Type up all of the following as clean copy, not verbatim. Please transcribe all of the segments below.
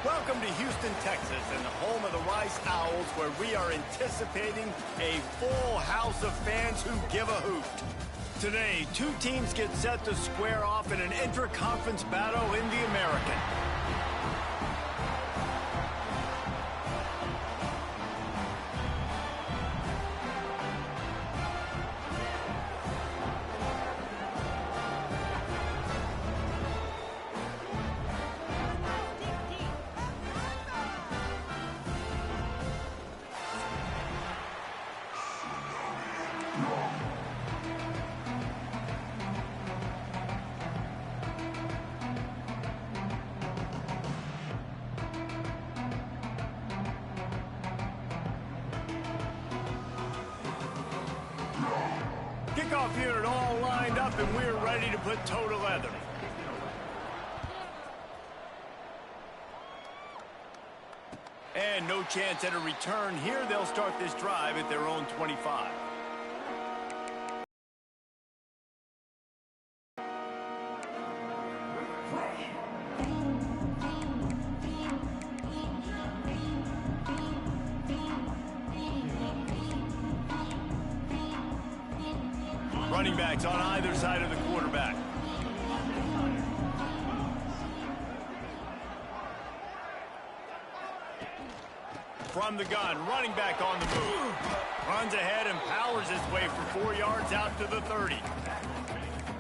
Welcome to Houston, Texas, and the home of the Rice Owls, where we are anticipating a full house of fans who give a hoot. Today, two teams get set to square off in an intra-conference battle in the American. Kickoff unit all lined up, and we're ready to put toe to leather. And no chance at a return here. They'll start this drive at their own 25. Running backs on either side of the quarterback. From the gun, running back on the move. Runs ahead and powers his way for 4 yards out to the 30.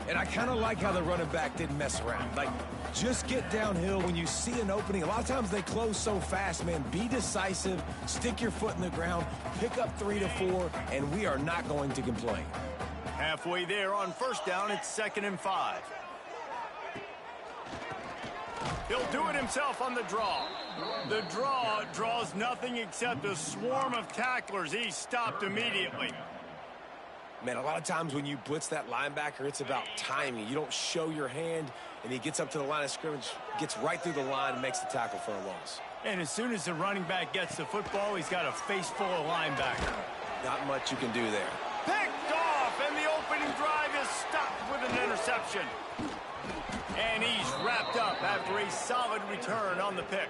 And I kind of like how the running back didn't mess around. Like, just get downhill when you see an opening. A lot of times they close so fast, man. Be decisive, stick your foot in the ground, pick up 3 to 4, and we are not going to complain. Halfway there on first down, it's 2nd and 5. He'll do it himself on the draw. The draw draws nothing except a swarm of tacklers. He's stopped immediately. Man, a lot of times when you blitz that linebacker, it's about timing. You don't show your hand, and he gets up to the line of scrimmage, gets right through the line, and makes the tackle for a loss. And as soon as the running back gets the football, he's got a face full of linebacker. Not much you can do there. Picked off, and the opening drive is stopped with an interception. And he's wrapped up after a solid return on the pick.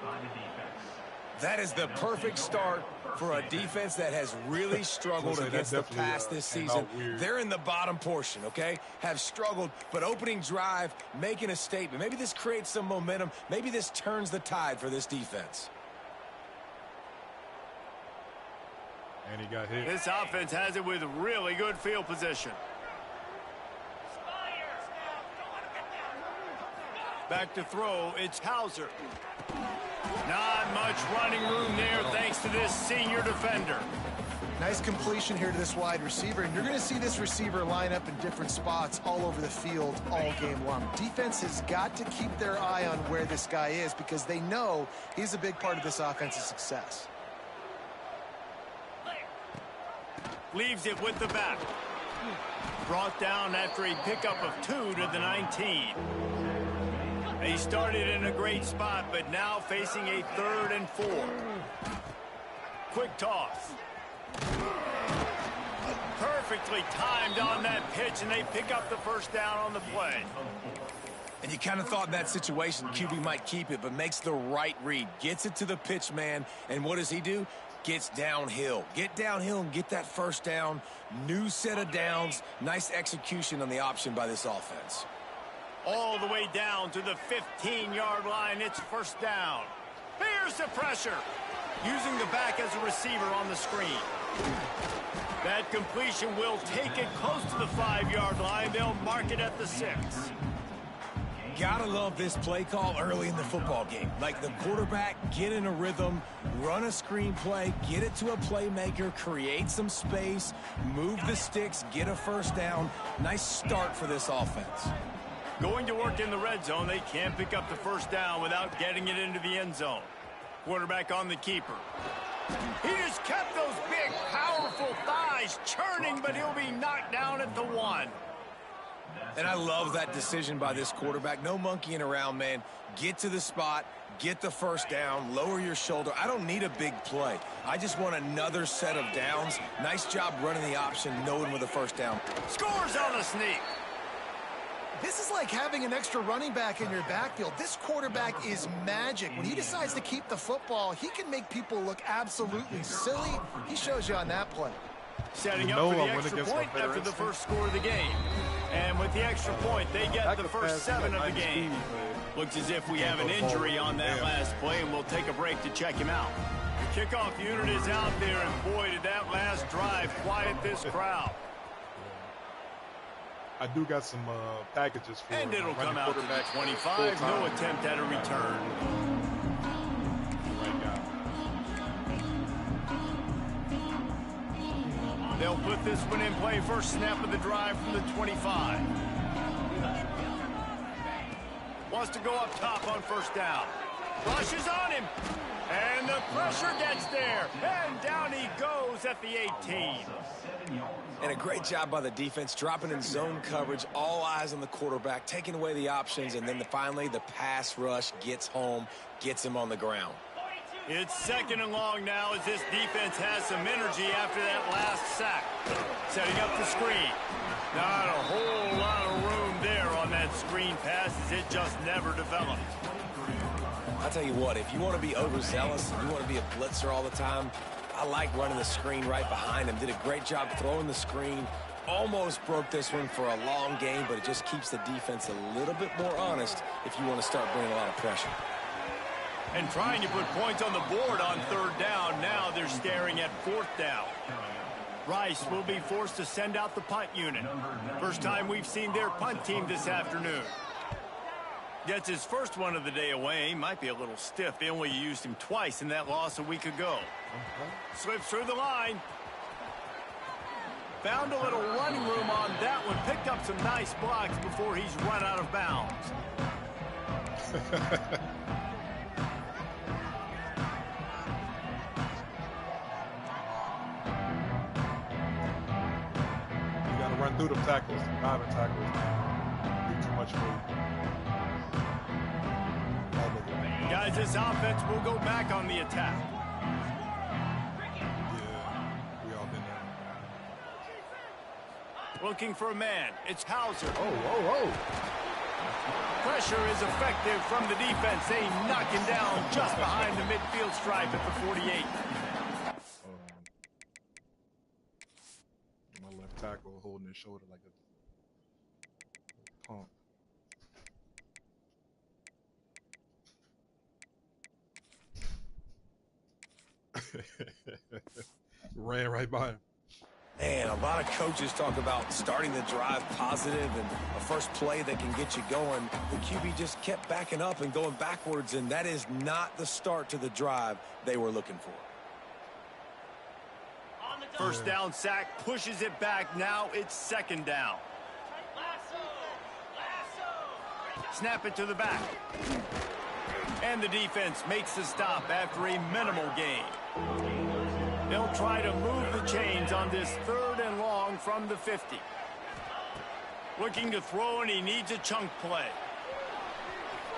That is the perfect start for a defense that has really struggled against the pass this season. They're in the bottom portion, okay? Have struggled, but opening drive, making a statement. Maybe this creates some momentum. Maybe this turns the tide for this defense. And he got hit. This offense has it with really good field position. Back to throw, it's Hauser. Not much running room there thanks to this senior defender. Nice completion here to this wide receiver, and you're going to see this receiver line up in different spots all over the field all game long. Defense has got to keep their eye on where this guy is because they know he's a big part of this offense's success. Leaves it with the back. Brought down after a pickup of 2 to the 19. He started in a great spot, but now facing a 3rd and 4. Quick toss. Perfectly timed on that pitch, and they pick up the first down on the play. And you kind of thought in that situation QB might keep it, but makes the right read. Gets it to the pitch man, and what does he do? Gets downhill. Get downhill and get that first down. New set of downs. Nice execution on the option by this offense. All the way down to the 15-yard line. It's first down. Here's the pressure. Using the back as a receiver on the screen. That completion will take it close to the 5-yard line. They'll mark it at the 6. Gotta love this play call early in the football game. Like the quarterback, get in a rhythm, run a screen play, get it to a playmaker, create some space, move the sticks, get a first down. Nice start for this offense. Going to work in the red zone, they can't pick up the first down without getting it into the end zone. Quarterback on the keeper. He just kept those big, powerful thighs churning, but he'll be knocked down at the 1. And I love that decision by this quarterback. No monkeying around, man. Get to the spot, get the first down, lower your shoulder. I don't need a big play. I just want another set of downs. Nice job running the option, knowing with the first down. Scores on the sneak. This is like having an extra running back in your backfield. This quarterback is magic. When he decides to keep the football, he can make people look absolutely silly. He shows you on that play. Setting up for the extra point after the first score of the game. And with the extra point, they get the first 7 of the game. Looks as if we have an injury on that last play, and we'll take a break to check him out. The kickoff unit is out there, and boy, did that last drive quiet this crowd. I do got some packages for and it'll come out to the 25. No attempt at a return. They'll put this one in play. First snap of the drive from the 25. Wants to go up top on first down. Rushes on him. And the pressure gets there. And down he goes at the 18. And a great job by the defense, dropping in zone coverage, all eyes on the quarterback, taking away the options, and then finally the pass rush gets home, gets him on the ground. It's 2nd and long now as this defense has some energy after that last sack. Setting up the screen. Not a whole lot of room there on that screen pass as it just never developed. I'll tell you what, if you want to be overzealous, you want to be a blitzer all the time, I like running the screen right behind him. Did a great job throwing the screen. Almost broke this one for a long game, but it just keeps the defense a little bit more honest if you want to start bringing a lot of pressure. And trying to put points on the board on 3rd down. Now they're staring at 4th down. Rice will be forced to send out the punt unit. First time we've seen their punt team this afternoon. Gets his first one of the day away. Might be a little stiff. They only used him twice in that loss a week ago. Slips through the line. Found a little running room on that one. Picked up some nice blocks before he's run out of bounds. You got to run through the tackles, diving tackles. Do too much for you. Guys, this offense will go back on the attack. Yeah, we all been there. Looking for a man. It's Hauser. Oh. Pressure is effective from the defense. They knock him down just behind the midfield stripe at the 48. My left tackle holding his shoulder like a pump. Ran right by him. Man, a lot of coaches talk about starting the drive positive and a first play that can get you going. The QB just kept backing up and going backwards, and that is not the start to the drive they were looking for. First down sack, pushes it back. Now it's 2nd down. Snap it to the back. And the defense makes the stop after a minimal gain. They'll try to move the chains on this 3rd and long from the 50. Looking to throw, and he needs a chunk play.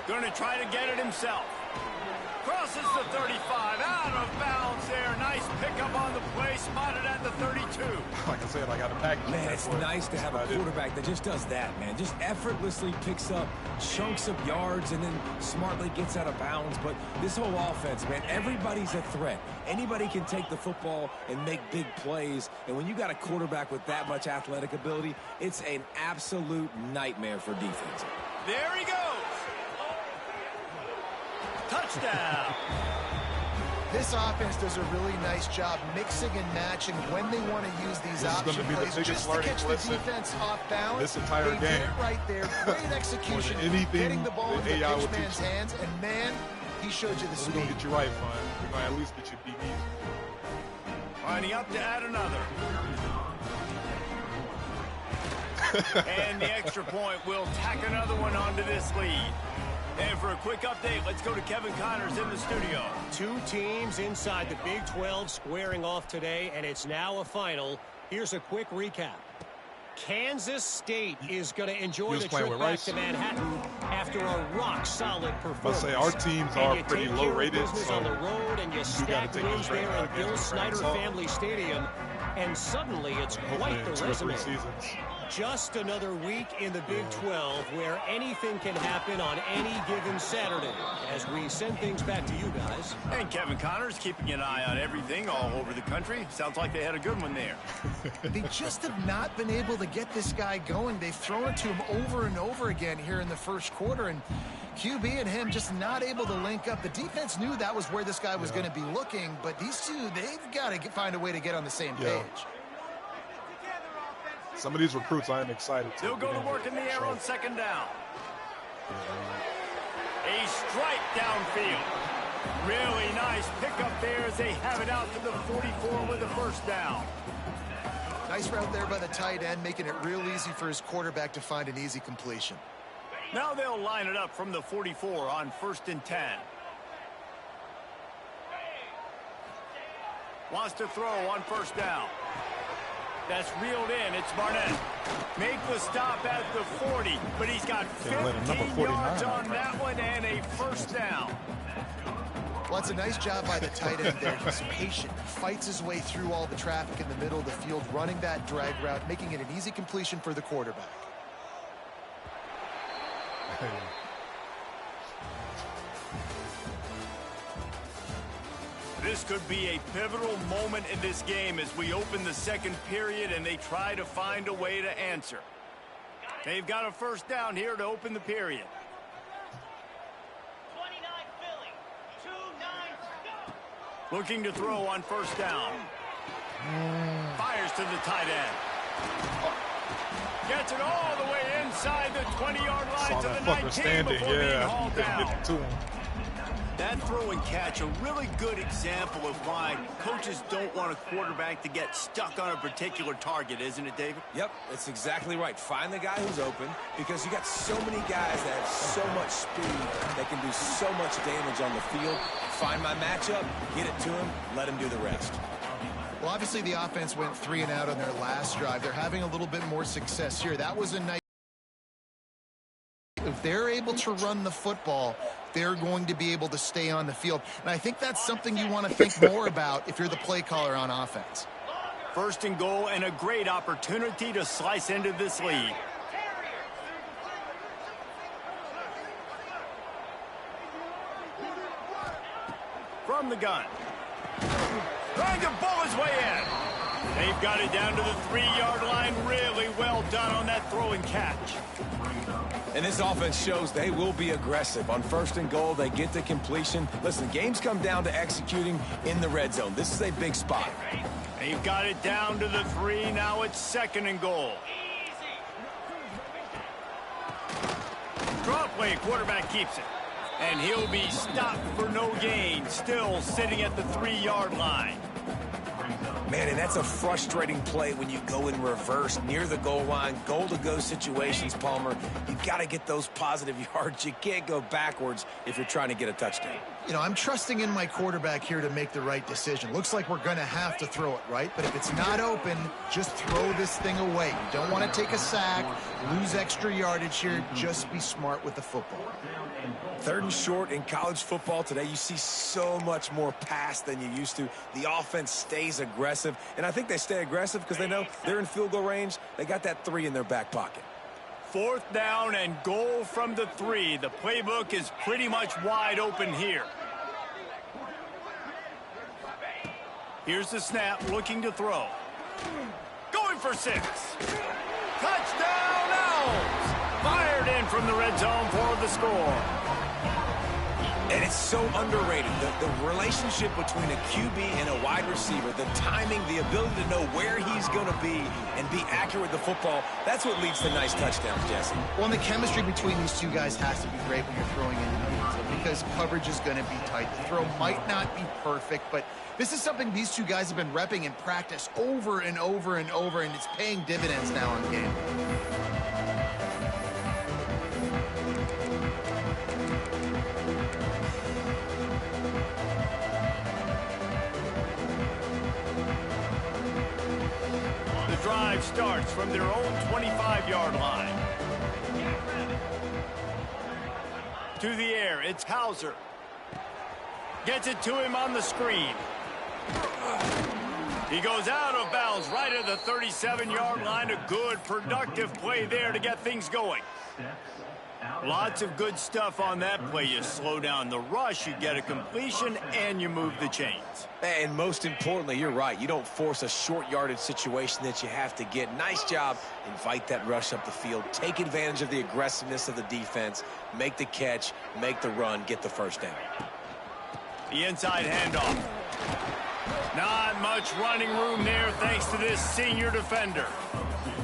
Going to try to get it himself. Crosses the 35, out of bounds there. Nice pickup on the play, spotted at the 32. Like I said, I got a package. Man, it's nice to have a quarterback that just does that, man. Just effortlessly picks up chunks of yards and then smartly gets out of bounds. But this whole offense, man, everybody's a threat. Anybody can take the football and make big plays. And when you got a quarterback with that much athletic ability, it's an absolute nightmare for defense. There he goes. Touchdown. This offense does a really nice job mixing and matching when they want to use these option plays just to catch the defense off balance. This entire game. They did it right there. Great execution. Getting the ball in the pitch man's hands. And, man, he showed you the speed. We're going to get you right, fun. We're going to at least get you DBs. Lining up to add another. And the extra point will tack another one onto this lead. And for a quick update, let's go to Kevin Connors in the studio. 2 teams inside the Big 12 squaring off today, and it's now a final. Here's a quick recap. Kansas State is going to enjoy the trip back to Manhattan after a rock-solid performance. I say our teams are pretty low-rated, so on the road, and you stack wins there at Bill Snyder Family Stadium, and suddenly it's quite the resume. Just another week in the Big 12 where anything can happen on any given Saturday. As we send things back to you guys. And Kevin Connors keeping an eye on everything all over the country. Sounds like they had a good one there. They just have not been able to get this guy going. They've thrown it to him over and over again here in the first quarter, and QB and him just not able to link up. The defense knew that was where this guy was going to be looking, but these two, they've got to find a way to get on the same page. Some of these recruits I am excited to. They'll go to work in the air on second down. A strike downfield. Really nice pickup there as they have it out to the 44 with the first down. Nice route there by the tight end, making it real easy for his quarterback to find an easy completion. Now they'll line it up from the 44 on 1st and 10. Wants to throw on first down. That's reeled in. It's Barnett. Make the stop at the 40, but he's got 15 yards on that one and a first down. Well, that's a nice job by the tight end there. He's patient. He fights his way through all the traffic in the middle of the field, running that drag route, making it an easy completion for the quarterback. This could be a pivotal moment in this game as we open the second period and they try to find a way to answer. They've got a first down here to open the period. 29 Philly, 2-9, go. Looking to throw on first down. Fires to the tight end. Gets it all the way inside the 20-yard line to the 19 before being hauled down. That throw and catch, a really good example of why coaches don't want a quarterback to get stuck on a particular target, isn't it, David? Yep, that's exactly right. Find the guy who's open, because you got so many guys that have so much speed that can do so much damage on the field. Find my matchup, get it to him, let him do the rest. Well, obviously the offense went 3 and out on their last drive. They're having a little bit more success here. That was a nice. If they're able to run the football, they're going to be able to stay on the field. And I think that's something you want to think more about if you're the play caller on offense. First and goal, and a great opportunity to slice into this lead. From the gun. Trying to bull his way in. They've got it down to the 3-yard line. Really well done on that throw and catch. And this offense shows they will be aggressive. On first and goal, they get the completion. Listen, games come down to executing in the red zone. This is a big spot. They've got it down to the 3. Now it's second and goal. Draw play, quarterback keeps it. And he'll be stopped for no gain. Still sitting at the 3-yard line. Man, and that's a frustrating play when you go in reverse near the goal line, goal-to-go situations, Palmer. You've got to get those positive yards. You can't go backwards if you're trying to get a touchdown. You know, I'm trusting in my quarterback here to make the right decision. Looks like we're going to have to throw it, right? But if it's not open, just throw this thing away. You don't want to take a sack, lose extra yardage here. Just be smart with the football. 3rd and short in college football today. You see so much more pass than you used to. The offense stays aggressive, and I think they stay aggressive because they know they're in field goal range. They got that 3 in their back pocket. 4th down and goal from the 3. The playbook is pretty much wide open here. Here's the snap, looking to throw. Going for 6. Touchdown, Owls! Fired in from the red zone for the score. And it's so underrated. The relationship between a QB and a wide receiver, the timing, the ability to know where he's going to be and be accurate with the football, that's what leads to nice touchdowns, Jesse. Well, and the chemistry between these two guys has to be great when you're throwing in the field because coverage is going to be tight. The throw might not be perfect, but this is something these two guys have been repping in practice over and over and over, and it's paying dividends now on game. Drive starts from their own 25-yard line. To the air, it's Hauser. Gets it to him on the screen. He goes out of bounds right at the 37-yard line. A good, productive play there to get things going. Lots of good stuff on that play. You slow down the rush, you get a completion, and you move the chains. And most importantly, you're right. You don't force a short yardage situation that you have to get. Nice job. Invite that rush up the field. Take advantage of the aggressiveness of the defense. Make the catch, make the run, get the first down. The inside handoff. Not much running room there thanks to this senior defender.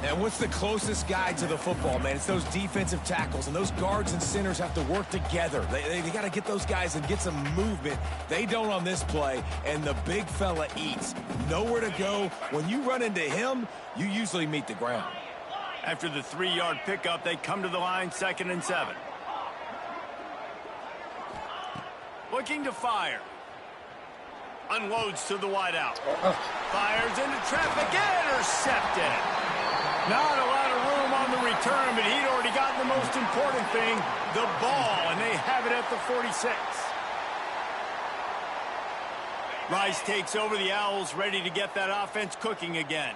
And what's the closest guy to the football, man? It's those defensive tackles, and those guards and centers have to work together. They got to get those guys and get some movement. They don't on this play, and the big fella eats. Nowhere to go. When you run into him, you usually meet the ground. After the 3-yard pickup, they come to the line, 2nd and 7. Looking to fire. Unloads to the wideout. Fires into traffic. Intercepted. Not a lot of room on the return, but he'd already gotten the most important thing, the ball, and they have it at the 46. Rice takes over. The Owls ready to get that offense cooking again.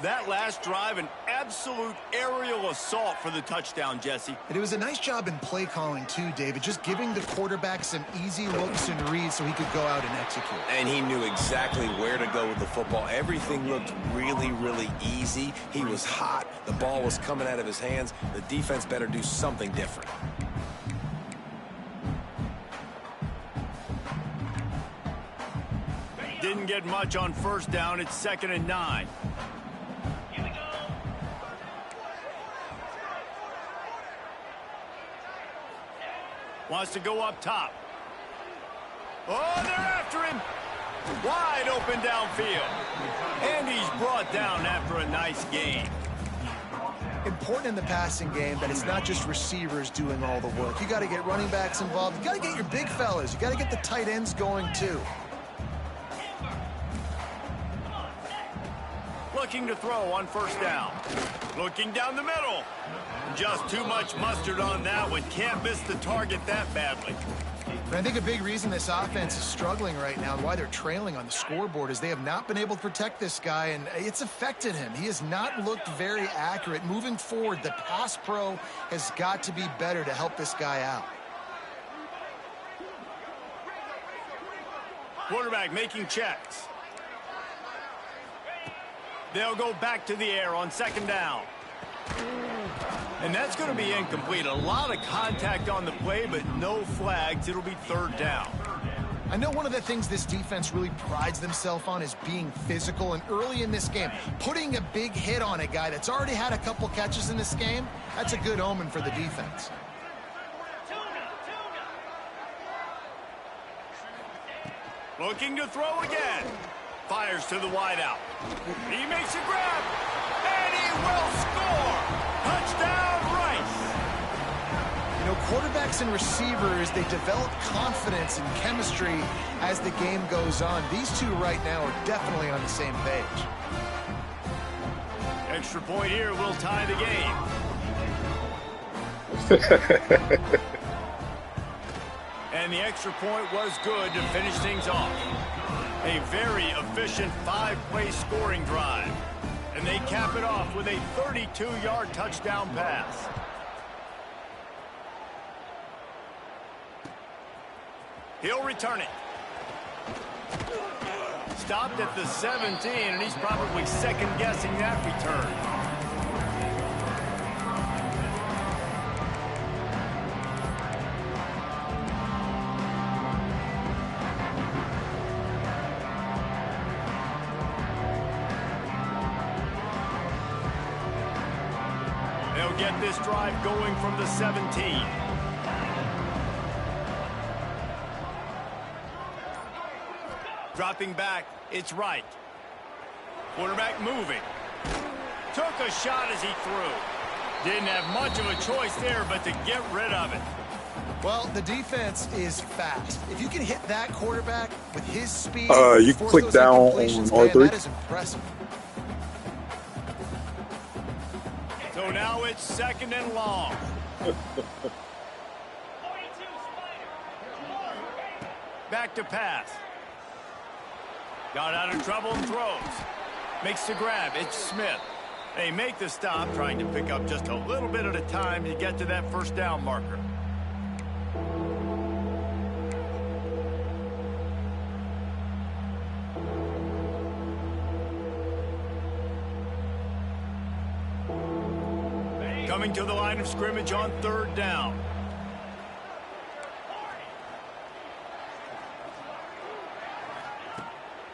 That last drive, an absolute aerial assault for the touchdown, Jesse. And it was a nice job in play calling, too, David, just giving the quarterback some easy looks and reads so he could go out and execute. And he knew exactly where to go with the football. Everything looked really, really easy. He was hot. The ball was coming out of his hands. The defense better do something different. Didn't get much on first down. It's 2nd and 9. Wants to go up top. Oh, they're after him. Wide open downfield. And he's brought down after a nice game. Important in the passing game that it's not just receivers doing all the work. You got to get running backs involved. You got to get your big fellas. You got to get the tight ends going, too. Looking to throw on first down. Looking down the middle. Just too much mustard on that one. Can't miss the target that badly. And I think a big reason this offense is struggling right now and why they're trailing on the scoreboard is they have not been able to protect this guy, and it's affected him. He has not looked very accurate. Moving forward, the pass pro has got to be better to help this guy out. Quarterback making checks. They'll go back to the air on 2nd down. And that's going to be incomplete. A lot of contact on the play, but no flags. It'll be 3rd down. I know one of the things this defense really prides themselves on is being physical, and early in this game, putting a big hit on a guy that's already had a couple catches in this game, that's a good omen for the defense. Looking to throw again. Fires to the wideout. He makes a grab, and he will score. Touchdown, Rice. You know, quarterbacks and receivers, they develop confidence and chemistry as the game goes on. These two right now are definitely on the same page. Extra point here will tie the game. And the extra point was good to finish things off. A very efficient 5-play scoring drive. And they cap it off with a 32-yard touchdown pass. He'll return it. Stopped at the 17, and he's probably second-guessing that return. They'll get this drive going from the 17. Dropping back, it's right. Quarterback moving. Took a shot as he threw. Didn't have much of a choice there, but to get rid of it. Well, the defense is fast. If you can hit that quarterback with his speed, you click down on R3. That is impressive. So now it's 2nd and long. Back to pass. Got out of trouble and throws. Makes the grab. It's Smith. They make the stop, trying to pick up just a little bit at a time to get to that first down marker. Coming to the line of scrimmage on third down.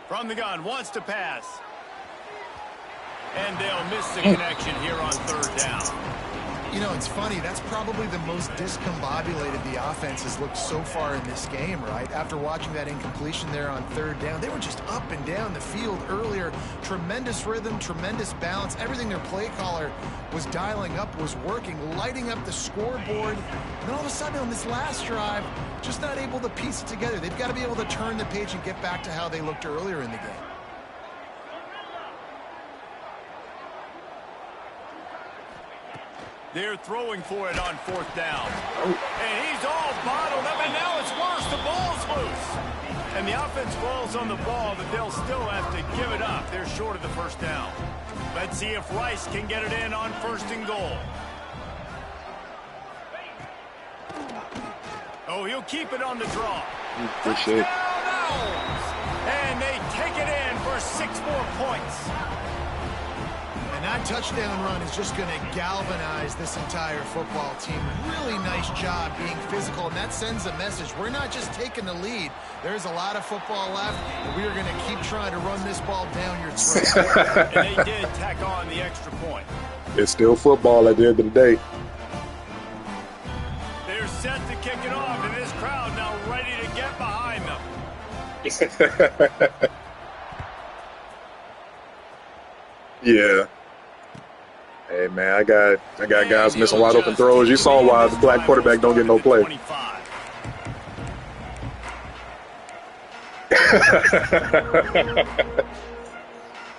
From the gun, wants to pass. And they'll miss the connection here on third down. You know, it's funny. That's probably the most discombobulated the offense has looked so far in this game, right? After watching that incompletion there on third down, they were just up and down the field earlier. Tremendous rhythm, tremendous balance. Everything their play caller was dialing up was working, lighting up the scoreboard. And then all of a sudden on this last drive, just not able to piece it together. They've got to be able to turn the page and get back to how they looked earlier in the game. They're throwing for it on fourth down. And he's all bottled up, and now it's worse. The ball's loose. And the offense falls on the ball, but they'll still have to give it up. They're short of the first down. Let's see if Rice can get it in on first and goal. Oh, he'll keep it on the draw. Appreciate it. And they take it in for 6 more points. And that touchdown run is just going to galvanize this entire football team. Really nice job being physical, and that sends a message. We're not just taking the lead. There's a lot of football left, and we are going to keep trying to run this ball down your throat. And they did tack on the extra point. It's still football at the end of the day. They're set to kick it off, and this crowd now ready to get behind them. Yeah. Hey man, I got guys missing wide open throws. You saw why the black quarterback don't get no play.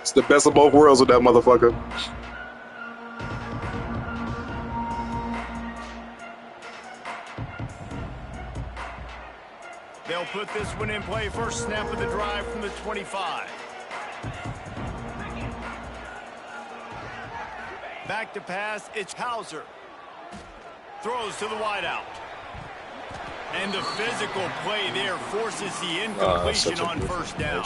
It's the best of both worlds with that motherfucker. They'll put this one in play. First snap of the drive from the 25. Back to pass, it's Hauser. Throws to the wideout. And the physical play there forces the incompletion on first down.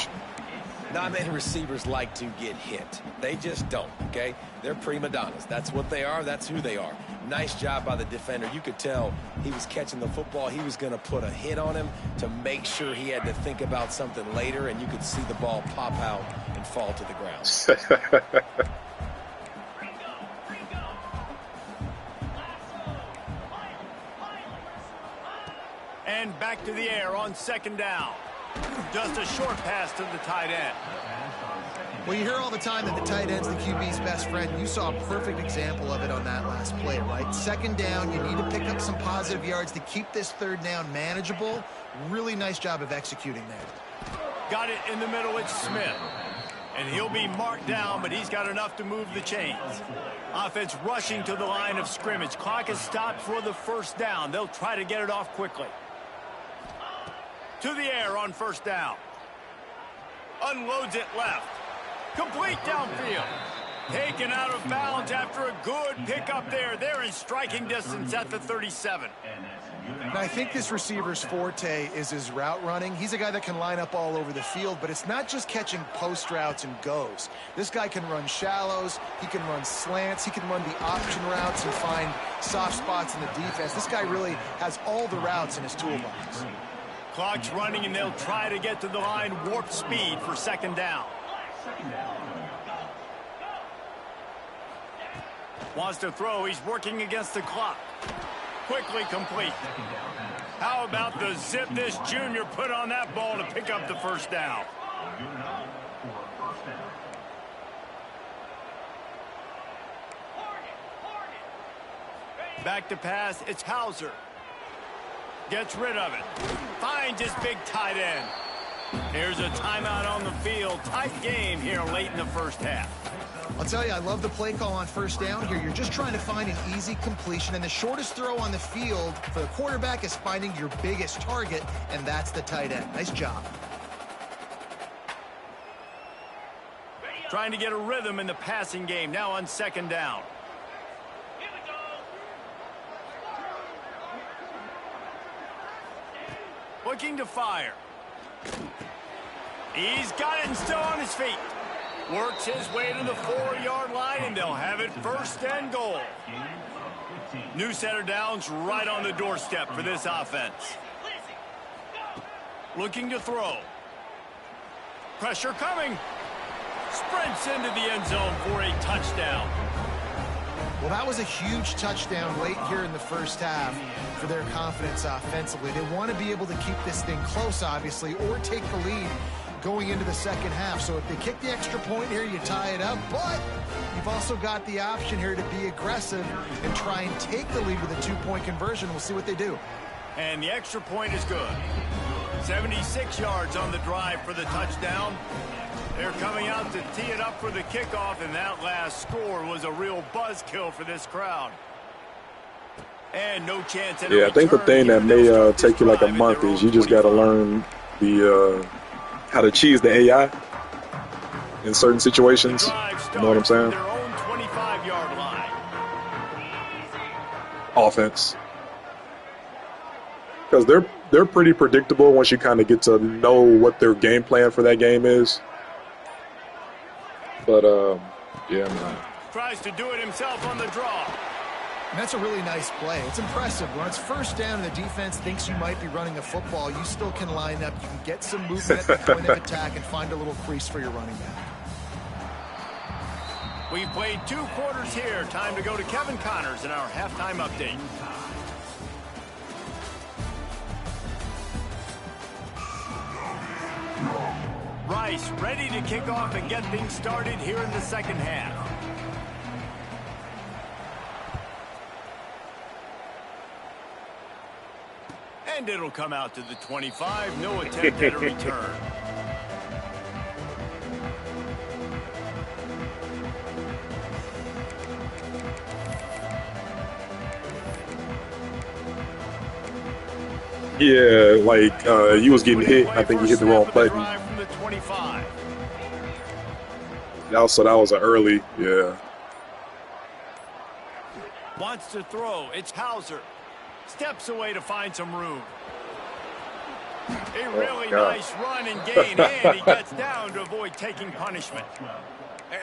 Not many receivers like to get hit. They just don't, okay? They're prima donnas. That's what they are. That's who they are. Nice job by the defender. You could tell he was catching the football. He was going to put a hit on him to make sure he had to think about something later, and you could see the ball pop out and fall to the ground. And back to the air on second down. Just a short pass to the tight end. Well, you hear all the time that the tight end's the QB's best friend. You saw a perfect example of it on that last play, right? Second down, you need to pick up some positive yards to keep this third down manageable. Really nice job of executing there. Got it in the middle, it's Smith. And he'll be marked down, but he's got enough to move the chains. Offense rushing to the line of scrimmage. Clock is stopped for the first down. They'll try to get it off quickly. To the air on first down. Unloads it left. Complete downfield. Taken out of bounds after a good pickup there. They're in striking distance at the 37. And I think this receiver's forte is his route running. He's a guy that can line up all over the field, but it's not just catching post routes and goes. This guy can run shallows. He can run slants. He can run the option routes and find soft spots in the defense. This guy really has all the routes in his toolbox. Clock's running, and they'll try to get to the line warp speed for second down. Wants to throw. He's working against the clock. Quickly complete. How about the zip this junior put on that ball to pick up the first down? Back to pass. It's Hauser. Gets rid of it. Finds his big tight end. Here's a timeout on the field. Tight game here late in the first half. I'll tell you, I love the play call on first down here. You're just trying to find an easy completion, and the shortest throw on the field for the quarterback is finding your biggest target, and that's the tight end. Nice job. Trying to get a rhythm in the passing game now on 2nd down. Here we go. Looking to fire. He's got it and still on his feet. Works his way to the 4-yard line, and they'll have it 1st and goal. New set of downs right on the doorstep for this offense. Looking to throw. Pressure coming. Sprints into the end zone for a touchdown. Well, that was a huge touchdown late here in the first half for their confidence offensively. They want to be able to keep this thing close, obviously, or take the lead going into the second half. So if they kick the extra point here, you tie it up. But you've also got the option here to be aggressive and try and take the lead with a 2-point conversion. We'll see what they do. And the extra point is good. 76 yards on the drive for the touchdown. They're coming out to tee it up for the kickoff, and that last score was a real buzzkill for this crowd. And no chance at I think the thing that may take you like a month is you just got to learn the how to cheese the AI in certain situations. You know what I'm saying? Their own 25-yard line. Offense. Because they're pretty predictable once you kind of get to know what their game plan for that game is. But, yeah, man. Tries to do it himself on the draw. And that's a really nice play. It's impressive. When it's 1st down and the defense thinks you might be running a football, you still can line up. You can get some movement at the point of attack and find a little crease for your running back. We've played 2 quarters here. Time to go to Kevin Connors in our halftime update. Rice ready to kick off and get things started here in the second half. And it'll come out to the 25. No attempt at a return. Yeah, like you was getting hit. I think you hit the wrong button. So that was an early, yeah. Wants to throw. It's Hauser. Steps away to find some room. A really nice run and gain, and he gets down to avoid taking punishment.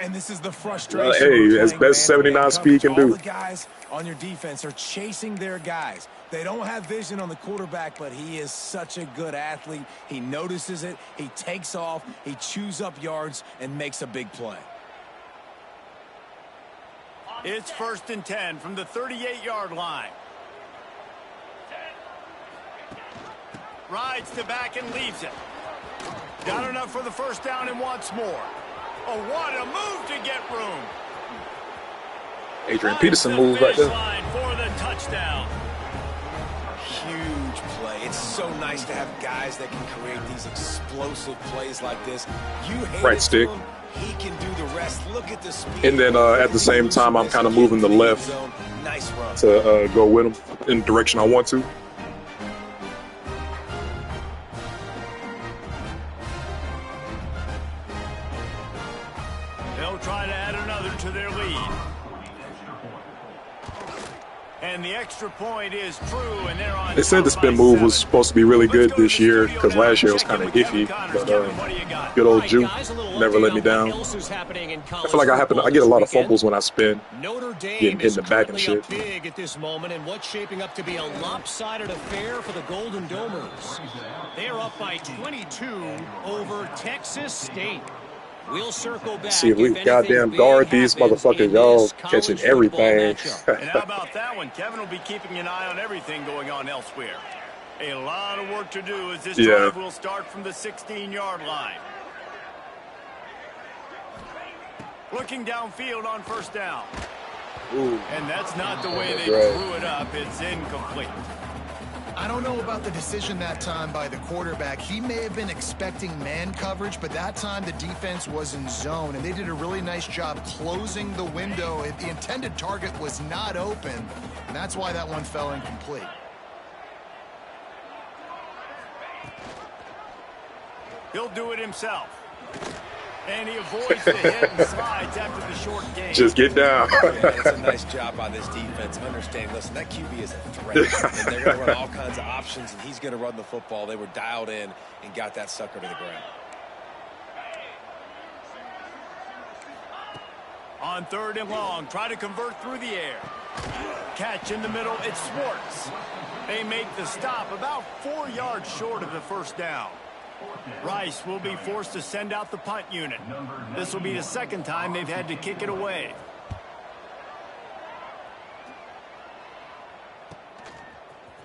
And this is the frustration. Hey, as best 79 speed can do. All the guys on your defense are chasing their guys. They don't have vision on the quarterback, but he is such a good athlete. He notices it, he takes off, he chews up yards, and makes a big play. It's 1st and 10 from the 38-yard line. Rides the back and leaves it. Got enough for the 1st down and wants more. Oh, what a move to get room. Adrian Peterson moves right there. For the touchdown. Huge play. It's so nice to have guys that can create these explosive plays like this. You hate right stick. him, he can do the rest. Look at the speed. And then at the same time, I'm kind of moving the left nice run. to go with him in the direction I want to. They'll try to add another to their lead. And the extra point is true, and they're on. They said the spin move was supposed to be really good this year because last year it was kind of iffy. But good old Jew never let me down. I feel like I get a lot of fumbles when I spin, getting in the back and shit. Big at this moment, and what's shaping up to be a lopsided affair for the Golden Domers. They're up by 22 over Texas State. We'll circle back. See if we goddamn guard these motherfuckers, y'all catching everything. And how about that one? Kevin will be keeping an eye on everything going on elsewhere. A lot of work to do as this drive will start from the 16-yard line. Looking downfield on 1st down. Ooh. And that's not the way they drew it up. It's incomplete. I don't know about the decision that time by the quarterback. He may have been expecting man coverage, but that time the defense was in zone, and they did a really nice job closing the window. The intended target was not open, and that's why that one fell incomplete. He'll do it himself. And he avoids the hit and slides after the short game. Just get down. That's a nice job by this defense. Understand, listen, that QB is a threat. And they're going to run all kinds of options, and he's going to run the football. They were dialed in and got that sucker to the ground. On 3rd and long, try to convert through the air. Catch in the middle, it's Schwartz. They make the stop about 4 yards short of the first down. Rice will be forced to send out the punt unit. This will be the 2nd time they've had to kick it away.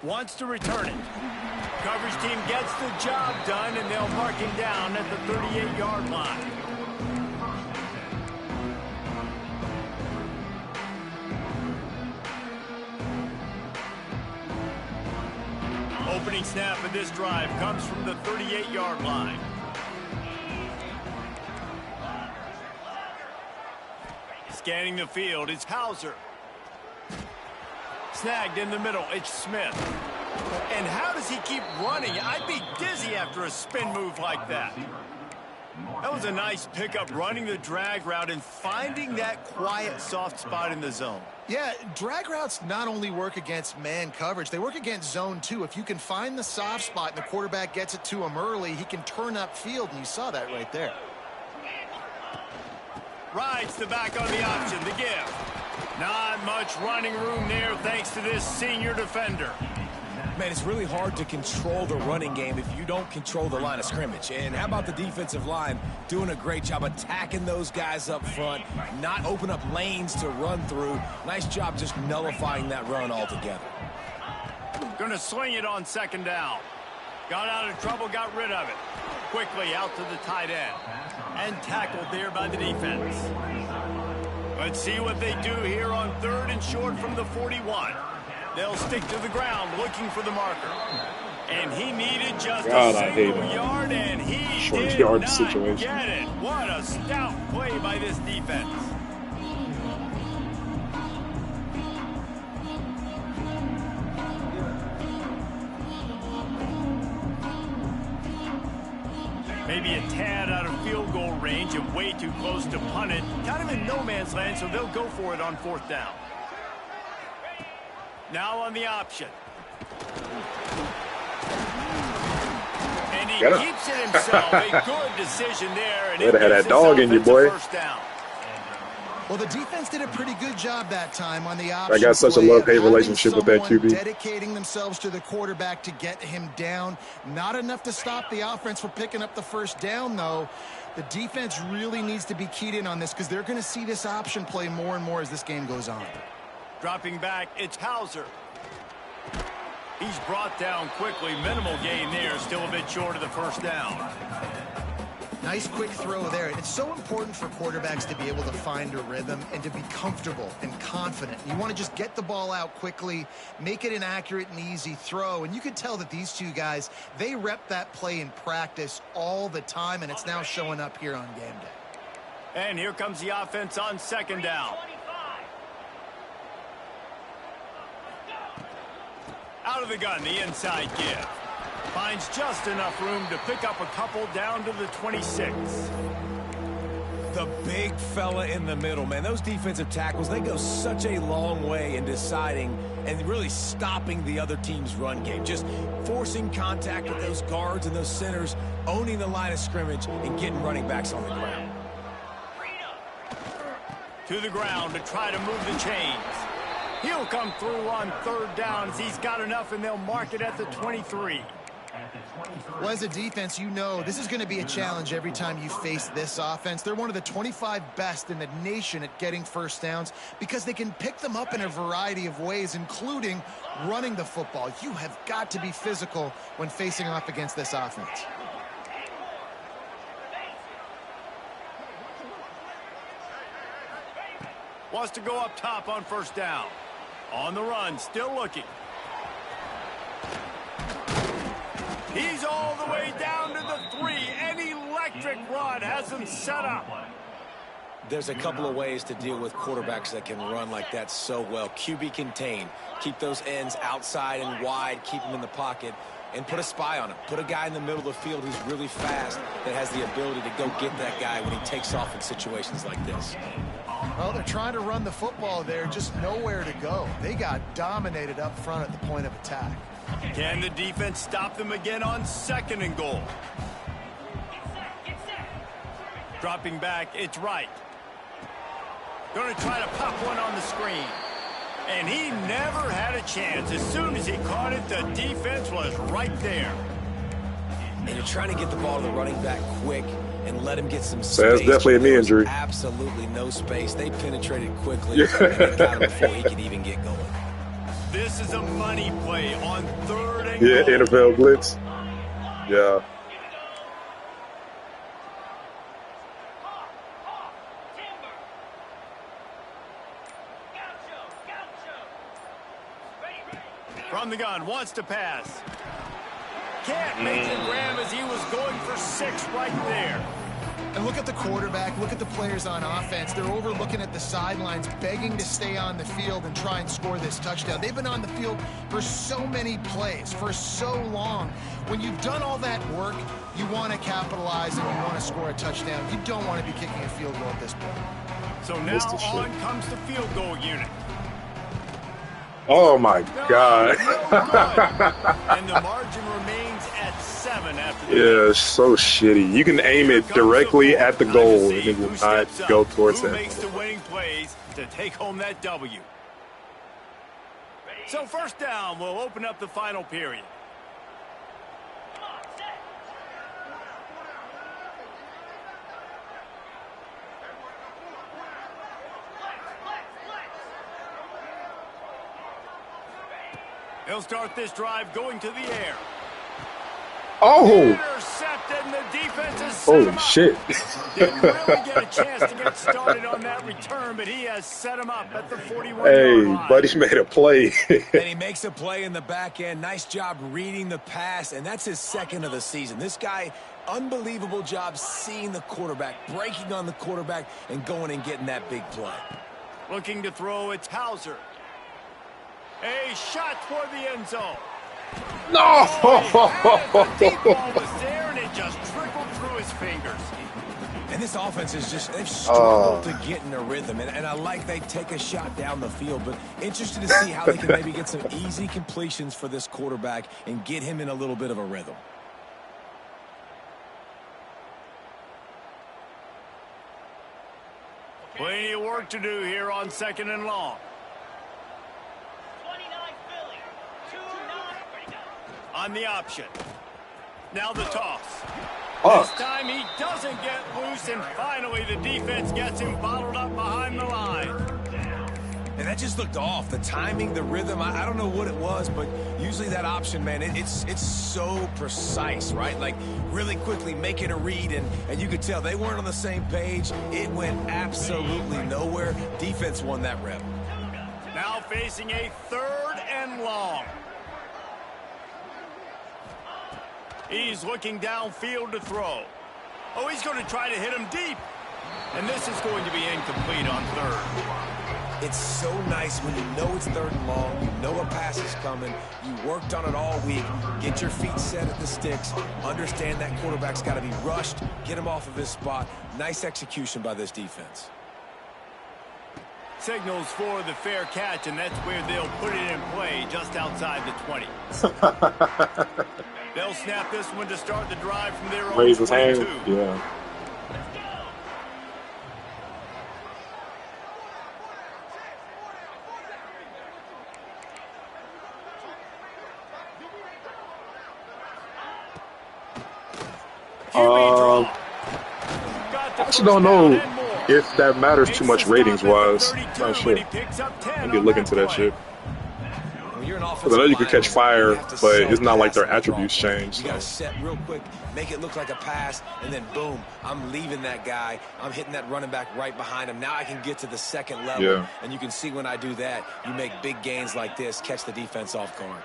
Wants to return it. Coverage team gets the job done, and they'll mark him down at the 38-yard line. Opening snap of this drive comes from the 38-yard line. Scanning the field, it's Hauser. Snagged in the middle, it's Smith. And how does he keep running? I'd be dizzy after a spin move like that. That was a nice pickup, running the drag route and finding that quiet, soft spot in the zone. Yeah, drag routes not only work against man coverage, they work against zone too. If you can find the soft spot and the quarterback gets it to him early, he can turn up field, and you saw that right there. Rides the back on the option, the give. Not much running room there thanks to this senior defender. Man, it's really hard to control the running game if you don't control the line of scrimmage. And how about the defensive line doing a great job attacking those guys up front, not open up lanes to run through. Nice job just nullifying that run altogether. Going to swing it on 2nd down. Got out of trouble, got rid of it. Quickly out to the tight end. And tackled there by the defense. Let's see what they do here on 3rd and short from the 41. They'll stick to the ground looking for the marker. And he needed just a single yard, and he did not get it. What a stout play by this defense. Maybe a tad out of field goal range and way too close to punt it. Kind of in no man's land, so they'll go for it on 4th down. Now on the option. And he keeps it himself. A good decision there. And had that dog in you, boy. Well, the defense did a pretty good job that time on the option. I got such a love-hate relationship with that QB. Dedicating themselves to the quarterback to get him down. Not enough to stop the offense from picking up the first down, though. The defense really needs to be keyed in on this because they're going to see this option play more and more as this game goes on. Dropping back, it's Hauser. He's brought down quickly. Minimal gain there. Still a bit short of the first down. Nice quick throw there. It's so important for quarterbacks to be able to find a rhythm and to be comfortable and confident. You want to just get the ball out quickly, make it an accurate and easy throw. And you can tell that these two guys, they rep that play in practice all the time, and it's now showing up here on game day. And here comes the offense on 2nd down. Out of the gun, the inside give. Finds just enough room to pick up a couple down to the 26. The big fella in the middle, man. Those defensive tackles, they go such a long way in deciding and really stopping the other team's run game. Just forcing contact with those guards and those centers, owning the line of scrimmage, and getting running backs on the ground. To the ground to try to move the chains. He'll come through on 3rd down as he's got enough, and they'll mark it at the 23. Well, as a defense, you know this is going to be a challenge every time you face this offense. They're one of the 25 best in the nation at getting first downs because they can pick them up in a variety of ways, including running the football. You have got to be physical when facing off against this offense. Wants to go up top on 1st down. On the run, still looking. He's all the way down to the 3. An electric run has him set up. There's a couple of ways to deal with quarterbacks that can run like that so well. QB contain. Keep those ends outside and wide. Keep them in the pocket. and put a spy on him. Put a guy in the middle of the field who's really fast that has the ability to go get that guy when he takes off in situations like this. Well, they're trying to run the football there, just nowhere to go. They got dominated up front at the point of attack. Can the defense stop them again on 2nd and goal? Dropping back, it's right. Going to try to pop one on the screen. And he never had a chance. As soon as he caught it, the defense was right there. And you're trying to get the ball to the running back quick and let him get some space. So that's definitely a knee injury. Absolutely no space. They penetrated quickly and they got him before he could even get going. This is a money play on 3rd and Yeah, goal. NFL blitz. Yeah. From the gun, wants to pass. Can't make it grab as he was going for 6 right there. And look at the quarterback, look at the players on offense. They're overlooking at the sidelines, begging to stay on the field and try and score this touchdown. They've been on the field for so many plays, for so long. When you've done all that work, you want to capitalize and you want to score a touchdown. You don't want to be kicking a field goal at this point. So now on comes the field goal unit. Oh, my God. And the margin remains at 7 after the Yeah, it's so shitty. You can aim it directly at the goal and it will not go towards Who that. makes the winning plays to take home that W? So 1st down, we'll open up the final period. He'll start this drive going to the air. Oh! Intercepted, and the defense is set Holy him up. shit. Didn't really get a chance to get started on that return, but he has set him up at the 41-yard Hey, line. buddy's made a play. And he makes a play in the back end. Nice job reading the pass, and that's his 2nd of the season. This guy, unbelievable job seeing the quarterback, breaking on the quarterback, and going and getting that big play. Looking to throw, it's Hauser. A shot toward the end zone. No! The deep ball was there, and it just trickled through his fingers. And this offense is just, they've struggled to get in a rhythm. And I like they take a shot down the field, but interested to see how they can maybe get some easy completions for this quarterback and get him in a little bit of a rhythm. Plenty of work to do here on 2nd and long. On the option. Now the toss. This time he doesn't get loose, and finally the defense gets him bottled up behind the line. And that just looked off. The timing, the rhythm, I don't know what it was, but usually that option, man, it's so precise, right? Like really quickly making a read, and you could tell they weren't on the same page. It went absolutely nowhere. Defense won that rep. Now facing a 3rd and long. He's looking downfield to throw. Oh, he's going to try to hit him deep. And this is going to be incomplete on 3rd. It's so nice when you know it's 3rd and long, you know a pass is coming, you worked on it all week, get your feet set at the sticks, understand that quarterback's got to be rushed, get him off of his spot. Nice execution by this defense. Signals for the fair catch, and that's where they'll put it in play just outside the 20. They'll snap this one to start the drive from their own 22. Raise his hand. Yeah. I actually don't know if that matters too much ratings-wise. Not sure. Maybe look into that shit. Because I know you can catch fire, but it's not like their attributes change. You got to set real quick, make it look like a pass, and then boom, I'm leaving that guy. I'm hitting that running back right behind him. Now I can get to the 2nd level, Yeah. and you can see when I do that, you make big gains like this, catch the defense off guard.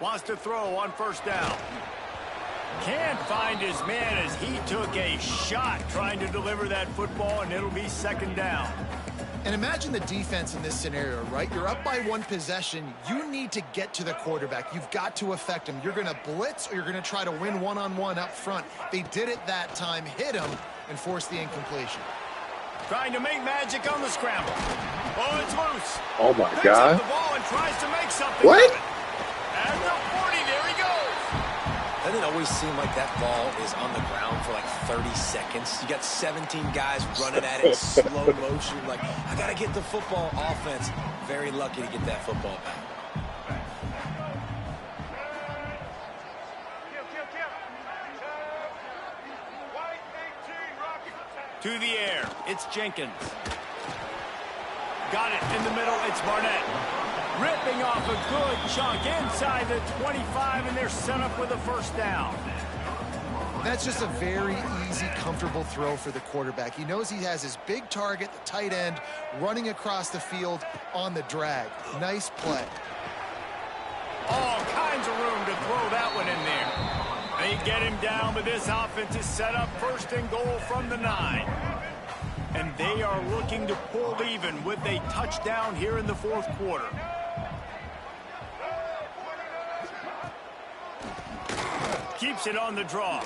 Wants to throw on 1st down. Can't find his man as he took a shot trying to deliver that football, and it'll be 2nd down. And imagine the defense in this scenario, right? You're up by one possession. You need to get to the quarterback. You've got to affect him. You're going to blitz or you're going to try to win one-on-one up front. They did it that time, hit him, and forced the incompletion. Trying to make magic on the scramble. Oh, it's loose. Oh, my Picks God. up the ball and tries to make something What? of it. At the 40, there he goes. Doesn't it always seem like that ball is on the ground for like 30 seconds? You got 17 guys running at it in slow motion. Like, I got to get the football. Offense, very lucky to get that football back. To the air, it's Jenkins. Got it in the middle, it's Barnett. Ripping off a good chunk inside the 25, and they're set up with a first down. That's just a very easy, comfortable throw for the quarterback. He knows he has his big target, the tight end, running across the field on the drag. Nice play. All kinds of room to throw that one in there. They get him down, but this offense is set up first and goal from the 9. And they are looking to pull even with a touchdown here in the fourth quarter. Keeps it on the draw.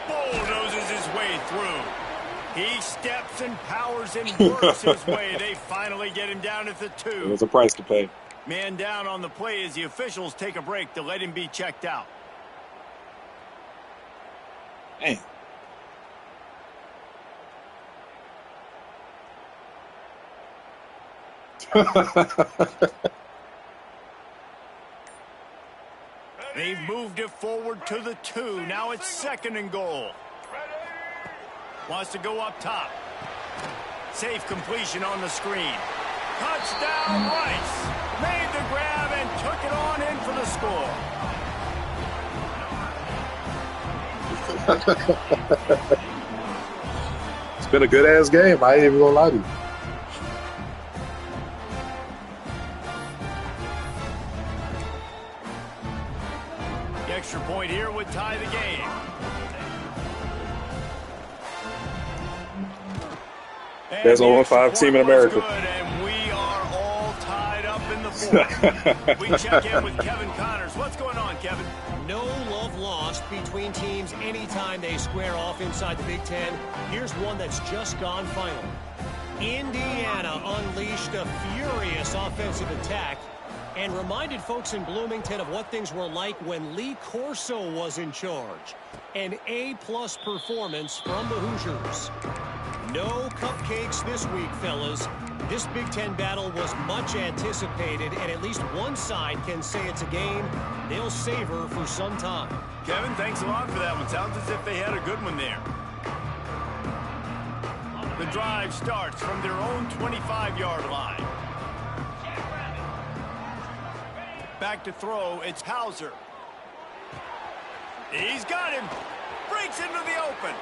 Bulldozes his way through. He steps and powers and works his way. They finally get him down at the 2. There's a price to pay. Man down on the play as the officials take a break to let him be checked out. Damn. They've moved it forward to the 2. Now it's second and goal. Wants to go up top. Safe completion on the screen. Touchdown, Rice. Made the grab and took it on in for the score. It's been a good-ass game. I ain't even gonna lie to you. The extra point here would tie the game. Best vol5 team in America. Good, and we are all tied up in the fourth. We check in with Kevin Connors. What's going on, Kevin? No love lost between teams anytime they square off inside the Big Ten. Here's one that's just gone final. Indiana unleashed a furious offensive attack and reminded folks in Bloomington of what things were like when Lee Corso was in charge. An A-plus performance from the Hoosiers. No cupcakes this week, fellas. This Big Ten battle was much anticipated, and at least one side can say it's a game they'll savor for some time. Kevin, thanks a lot for that one. Sounds as if they had a good one there. The drive starts from their own 25-yard line. Back to throw, it's Hauser. He's got him. Breaks into the open.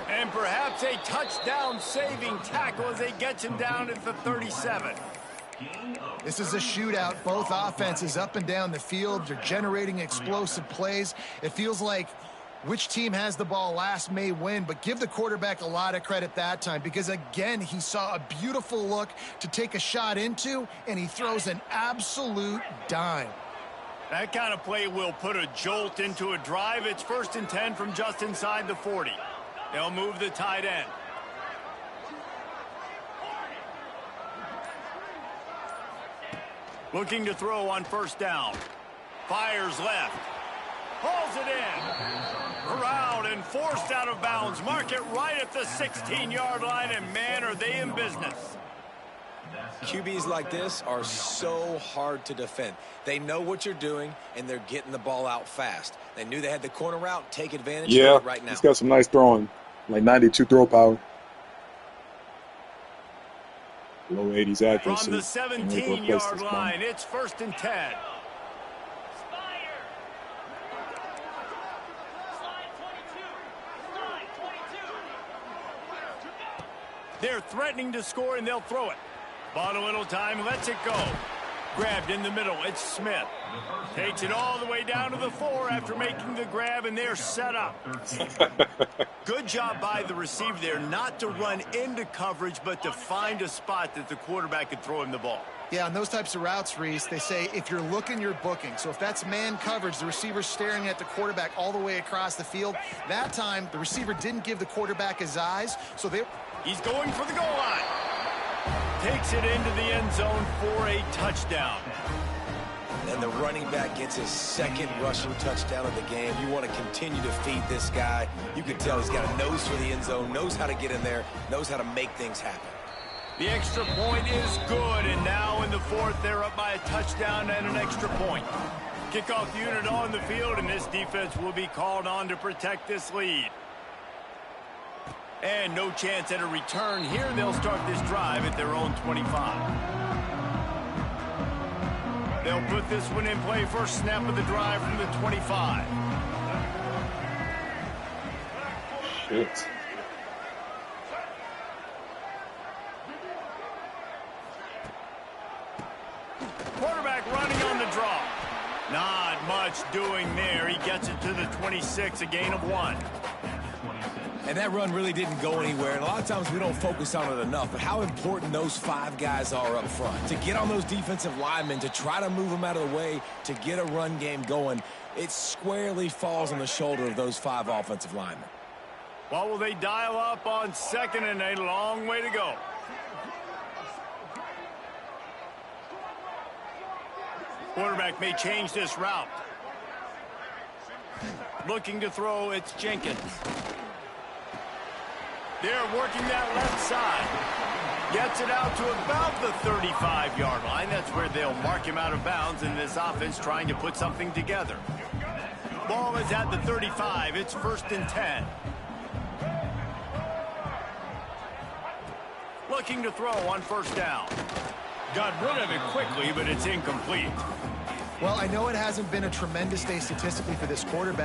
And perhaps a touchdown-saving tackle as they get him down at the 37. This is a shootout. Both offenses up and down the field. They're generating explosive plays. It feels like which team has the ball last may win, but give the quarterback a lot of credit that time because, again, he saw a beautiful look to take a shot into, and he throws an absolute dime. That kind of play will put a jolt into a drive. It's 1st and 10 from just inside the 40. They'll move the tight end. Looking to throw on 1st down. Fires left. Hauls it in. Corralled and forced out of bounds. Mark it right at the 16-yard line, and man, are they in business. QBs like this are so hard to defend. They know what you're doing, and they're getting the ball out fast. They knew they had the corner route. Take advantage of it right now. He's got some nice throwing, like 92 throw power. Low 80s accuracy. From the 17-yard line, it's 1st and 10. They're threatening to score, and they'll throw it. Bought a little time, lets it go. Grabbed in the middle. It's Smith. Takes it all the way down to the 4 after making the grab, and they're set up. Good job by the receiver there not to run into coverage, but to find a spot that the quarterback could throw him the ball. Yeah, on those types of routes, Reese, they say if you're looking, you're booking. So if that's man coverage, the receiver's staring at the quarterback all the way across the field. That time, the receiver didn't give the quarterback his eyes, so he's going for the goal line. Takes it into the end zone for a touchdown. And the running back gets his second rushing touchdown of the game. You want to continue to feed this guy. You can tell he's got a nose for the end zone, knows how to get in there, knows how to make things happen. The extra point is good, and now in the 4th, they're up by a touchdown and an extra point. Kickoff unit on the field, and this defense will be called on to protect this lead. And no chance at a return here. They'll start this drive at their own 25. They'll put this one in play. First snap of the drive from the 25. Shit. Quarterback running on the draw. Not much doing there. He gets it to the 26, a gain of 1. And that run really didn't go anywhere. And a lot of times we don't focus on it enough, but how important those 5 guys are up front. To get on those defensive linemen, to try to move them out of the way, to get a run game going, it squarely falls on the shoulder of those 5 offensive linemen. What will they dial up on 2nd and a long way to go? Quarterback may change this route. Looking to throw, it's Jenkins. They're working that left side. Gets it out to about the 35-yard line. That's where they'll mark him out of bounds in this offense trying to put something together. Ball is at the 35. It's 1st and 10. Looking to throw on 1st down. Got rid of it quickly, but it's incomplete. Well, I know it hasn't been a tremendous day statistically for this quarterback.